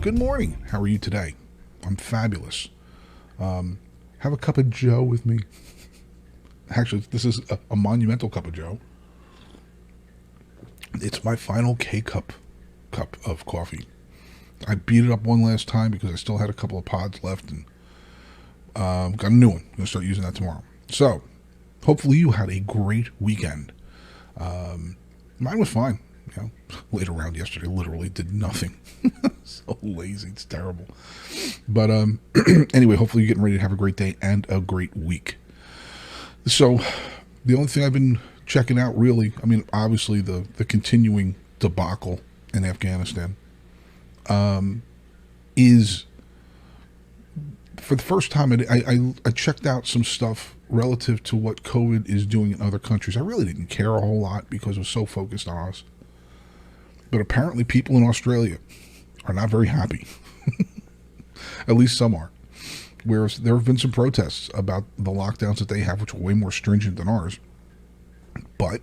Good morning. How are you today? I'm fabulous. Have a cup of Joe with me. Actually, this is a monumental cup of Joe. It's my final cup of coffee. I beat it up one last time because I still had a couple of pods left, and got a new one. I'm gonna start using that tomorrow. So, hopefully, you had a great weekend. Mine was fine. You know, laid around yesterday, literally did nothing. So lazy, it's terrible. But anyway, hopefully you're getting ready to have a great day and a great week. So the only thing I've been checking out, really, I mean, obviously the continuing debacle in Afghanistan, is for the first time I checked out some stuff relative to what COVID is doing in other countries. I really didn't care a whole lot because it was so focused on us. But apparently people in Australia are not very happy. At least some are. Whereas there have been some protests about the lockdowns that they have, which are way more stringent than ours. But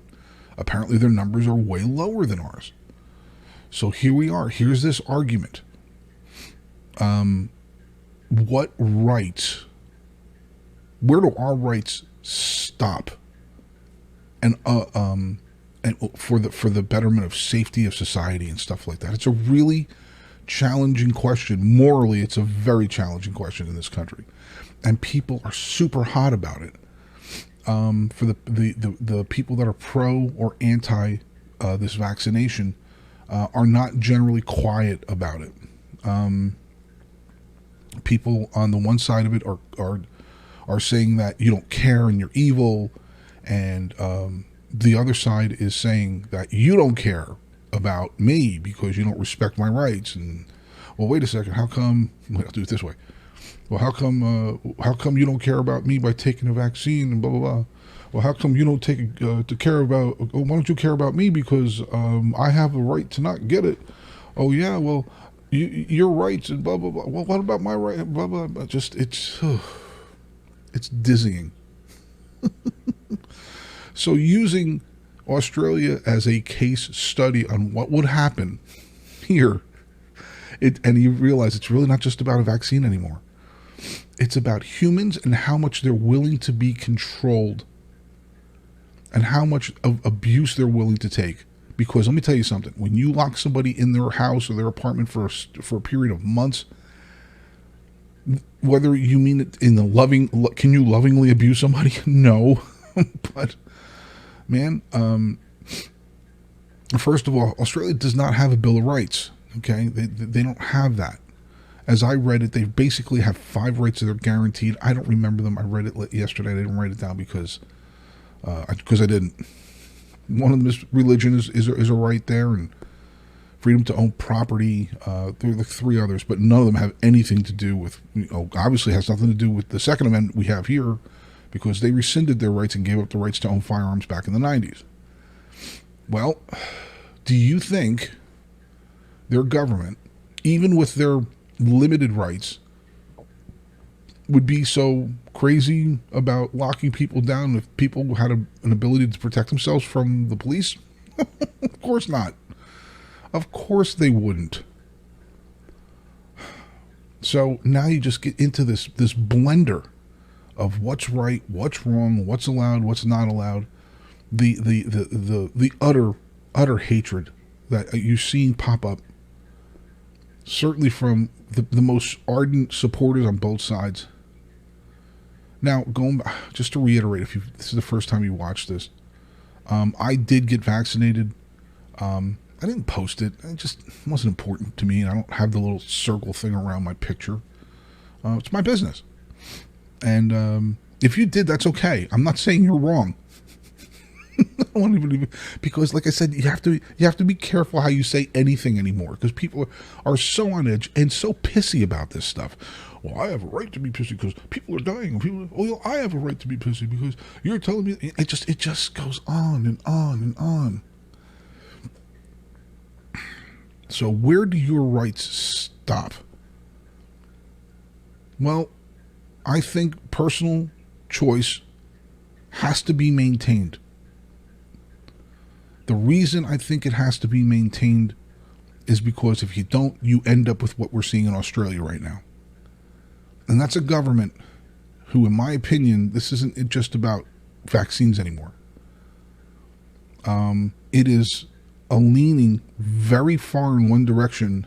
apparently their numbers are way lower than ours. So here we are. Here's this argument. What rights, where do our rights stop? And for the betterment of safety of society and stuff like that. It's a really challenging question. Morally, it's a very challenging question in this country, and people are super hot about it. For the people that are pro or anti this vaccination are not generally quiet about it. People on the one side of it are saying that you don't care and you're evil, and the other side is saying that you don't care about me because you don't respect my rights. And well, wait a second, how come? I'll do it this way. Well, how come you don't care about me by taking a vaccine and blah blah blah? Well, how come you don't take to care about? Why don't you care about me because I have a right to not get it? Oh yeah, well, your rights and blah blah blah. Well, what about my right? Blah blah blah. Just it's dizzying. So using Australia as a case study on what would happen here, and you realize it's really not just about a vaccine anymore. It's about humans and how much they're willing to be controlled and how much of abuse they're willing to take. Because let me tell you something, when you lock somebody in their house or their apartment for a period of months, whether you mean it in the loving, can you lovingly abuse somebody? No. But man, first of all, Australia does not have a Bill of Rights. Okay, they don't have that. As I read it, they basically have 5 rights that are guaranteed. I don't remember them. I read it yesterday. I didn't write it down because I didn't. One of them is religion is a right there, and freedom to own property. There are the 3 others, but none of them have anything to do with. Obviously, has nothing to do with the Second Amendment we have here, because they rescinded their rights and gave up the rights to own firearms back in the 90s. Well, do you think their government, even with their limited rights, would be so crazy about locking people down if people had an ability to protect themselves from the police? Of course not. Of course they wouldn't. So now you just get into this blender of what's right, what's wrong, what's allowed, what's not allowed. The utter hatred that you've seen pop up, certainly from the most ardent supporters on both sides. Now, just to reiterate, this is the first time you watched this, I did get vaccinated. I didn't post it. It wasn't important to me. I don't have the little circle thing around my picture. It's my business. And if you did, that's okay. I'm not saying you're wrong. I don't even, because, like I said, you have to be careful how you say anything anymore, because people are so on edge and so pissy about this stuff. Well, I have a right to be pissy because people are dying. I have a right to be pissy because you're telling me. It just goes on and on and on. So where do your rights stop? Well, I think personal choice has to be maintained. The reason I think it has to be maintained is because if you don't, you end up with what we're seeing in Australia right now. And that's a government who, in my opinion, this isn't just about vaccines anymore. It is a leaning very far in one direction,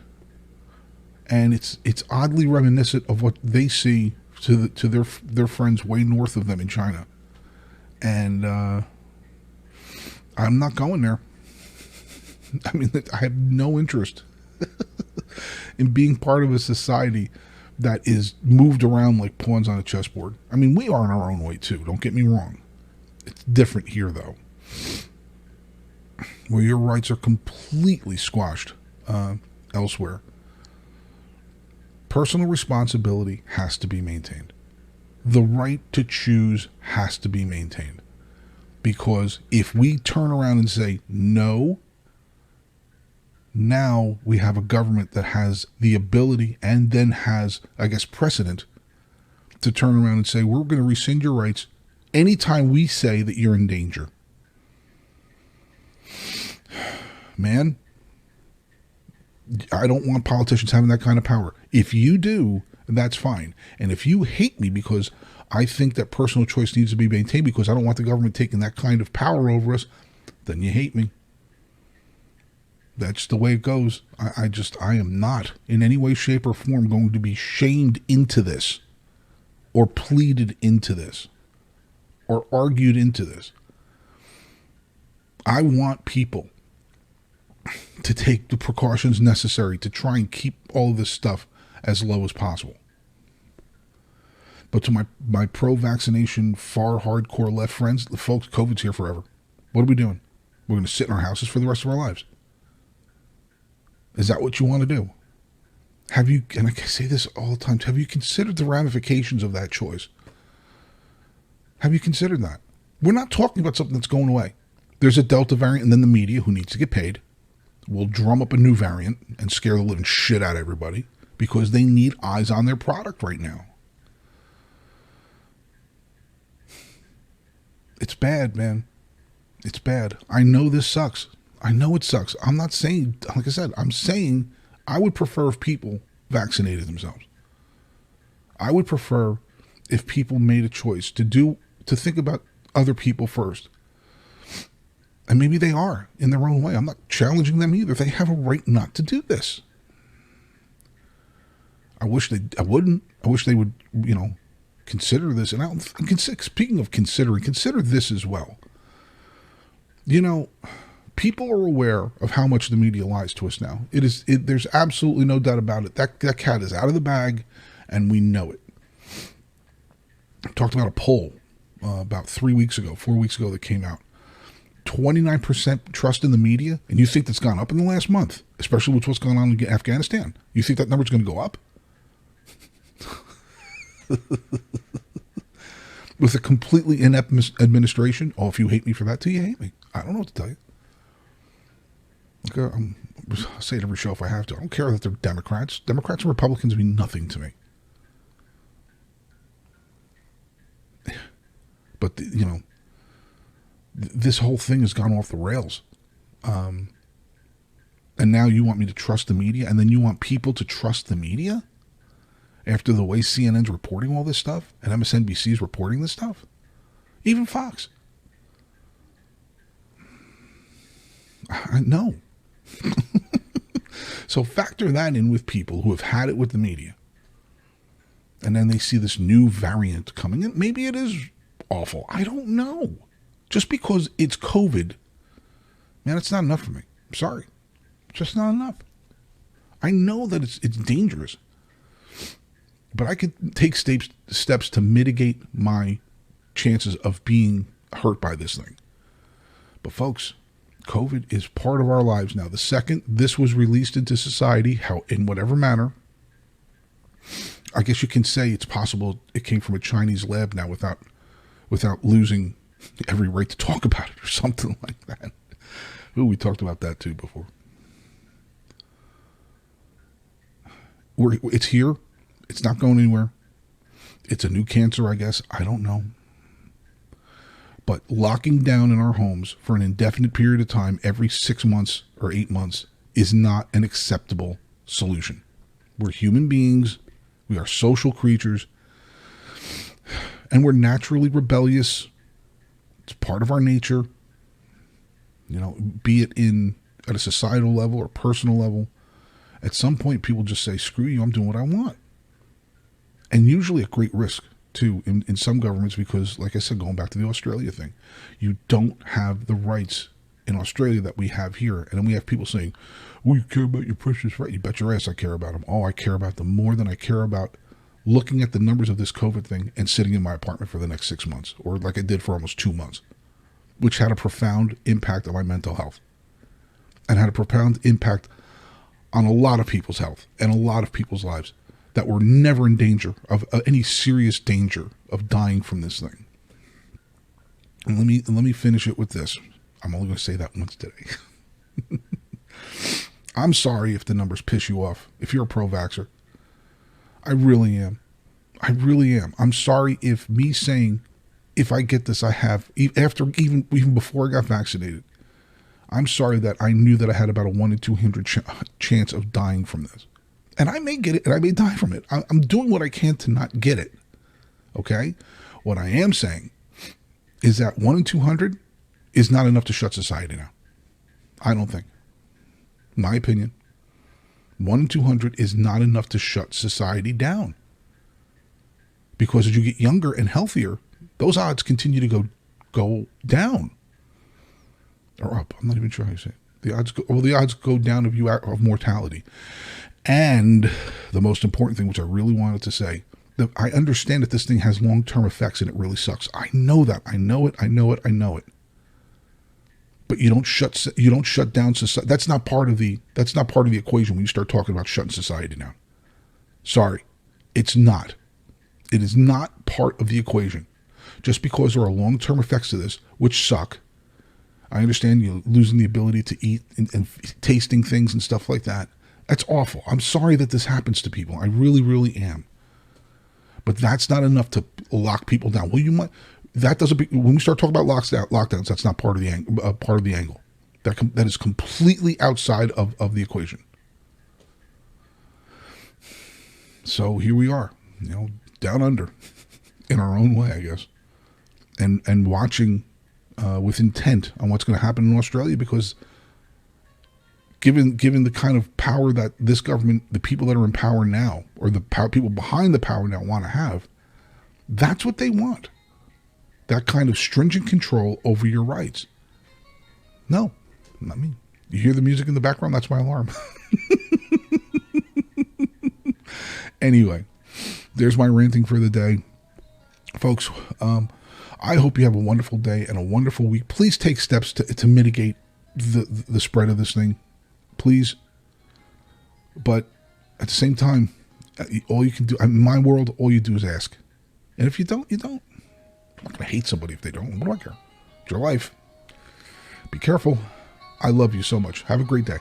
and it's oddly reminiscent of what they see to their friends way north of them in China. And I'm not going there. I mean, I have no interest in being part of a society that is moved around like pawns on a chessboard. I mean, we are in our own way too, don't get me wrong. It's different here, though, where your rights are completely squashed elsewhere. Personal responsibility has to be maintained. The right to choose has to be maintained. Because if we turn around and say no, now we have a government that has the ability and then has, I guess, precedent to turn around and say, we're going to rescind your rights anytime we say that you're in danger. Man, I don't want politicians having that kind of power. If you do, that's fine. And if you hate me because I think that personal choice needs to be maintained because I don't want the government taking that kind of power over us, then you hate me. That's the way it goes. I am not in any way, shape, or form going to be shamed into this or pleaded into this or argued into this. I want people to take the precautions necessary to try and keep all of this stuff as low as possible. But to my pro-vaccination, far hardcore left friends, the folks, COVID's here forever. What are we doing? We're going to sit in our houses for the rest of our lives. Is that what you want to do? Have you, and I say this all the time, have you considered the ramifications of that choice? Have you considered that? We're not talking about something that's going away. There's a Delta variant, and then the media, who needs to get paid, will drum up a new variant and scare the living shit out of everybody because they need eyes on their product right now. It's bad, man. It's bad. I know this sucks. I know it sucks. I'm not saying, like I said, I'm saying I would prefer if people vaccinated themselves. I would prefer if people made a choice to think about other people first. And maybe they are in their own way. I'm not challenging them either. They have a right not to do this. I wish they would, consider this. And speaking of considering, consider this as well. People are aware of how much the media lies to us now. There's absolutely no doubt about it. That cat is out of the bag, and we know it. I talked about a poll about 4 weeks ago that came out. 29% trust in the media, and you think that's gone up in the last month, especially with what's going on in Afghanistan. You think that number's going to go up? With a completely inept administration. Oh, if you hate me for that too, you hate me. I don't know what to tell you. Okay, I'll say it every show if I have to. I don't care that they're Democrats. Democrats and Republicans mean nothing to me. But, this whole thing has gone off the rails. And now you want me to trust the media, and then you want people to trust the media after the way CNN's reporting all this stuff and MSNBC's reporting this stuff? Even Fox. No. So factor that in with people who have had it with the media. And then they see this new variant coming in. Maybe it is awful. I don't know. Just because it's COVID, man, it's not enough for me. I'm sorry. It's just not enough. I know that it's dangerous. But I could take steps to mitigate my chances of being hurt by this thing. But folks, COVID is part of our lives now. The second this was released into society, in whatever manner, I guess you can say it's possible it came from a Chinese lab now without losing every right to talk about it or something like that. Ooh, we talked about that too before. It's here. It's not going anywhere. It's a new cancer, I guess. I don't know. But locking down in our homes for an indefinite period of time every 6 months or 8 months is not an acceptable solution. We're human beings. We are social creatures. And we're naturally rebellious. It's part of our nature. You know, be it at a societal level or personal level. At some point, people just say, screw you, I'm doing what I want. And usually at great risk, too, in some governments, because, like I said, going back to the Australia thing, you don't have the rights in Australia that we have here. And then we have people saying, well, you care about your precious right. You bet your ass I care about them. Oh, I care about them more than I care about looking at the numbers of this COVID thing and sitting in my apartment for the next 6 months, or like I did for almost 2 months, which had a profound impact on my mental health and had a profound impact on a lot of people's health and a lot of people's lives that were never in danger of any serious danger of dying from this thing. And let me finish it with this. I'm only going to say that once today. I'm sorry if the numbers piss you off. If you're a pro-vaxxer, I really am. I really am. I'm sorry if me saying, if I get this, I have, after even before I got vaccinated, I'm sorry that I knew that I had about a 1 in 200 chance of dying from this. And I may get it and I may die from it. I'm doing what I can to not get it. Okay? What I am saying is that 1 in 200 is not enough to shut society down. I don't think. My opinion. 1 in 200 is not enough to shut society down. Because as you get younger and healthier, those odds continue to go down. Or up. I'm not even sure how you say it. The odds go down of mortality. And the most important thing, which I really wanted to say, that I understand that this thing has long-term effects and it really sucks. I know that. I know it. But you don't shut down society. That's not part of the equation when you start talking about shutting society down. Sorry. It's not. It is not part of the equation. Just because there are long-term effects to this, which suck. I understand you losing the ability to eat and tasting things and stuff like that. That's awful. I'm sorry that this happens to people. I really, really am. But that's not enough to lock people down. Well, you might. That doesn't. When we start talking about lockdowns, that's not part of the angle. That is completely outside of the equation. So here we are, down under, in our own way, I guess, and watching with intent on what's going to happen in Australia, because given the kind of power that this government, the people that are in power now, or the people behind the power now want to have, that's what they want. That kind of stringent control over your rights. No, not me. You hear the music in the background? That's my alarm. Anyway, there's my ranting for the day. Folks, I hope you have a wonderful day and a wonderful week. Please take steps to mitigate the spread of this thing. Please. But at the same time, all you can do, in my world, all you do is ask. And if you don't, you don't. I'm not going to hate somebody if they don't. What do I care? It's your life. Be careful. I love you so much. Have a great day.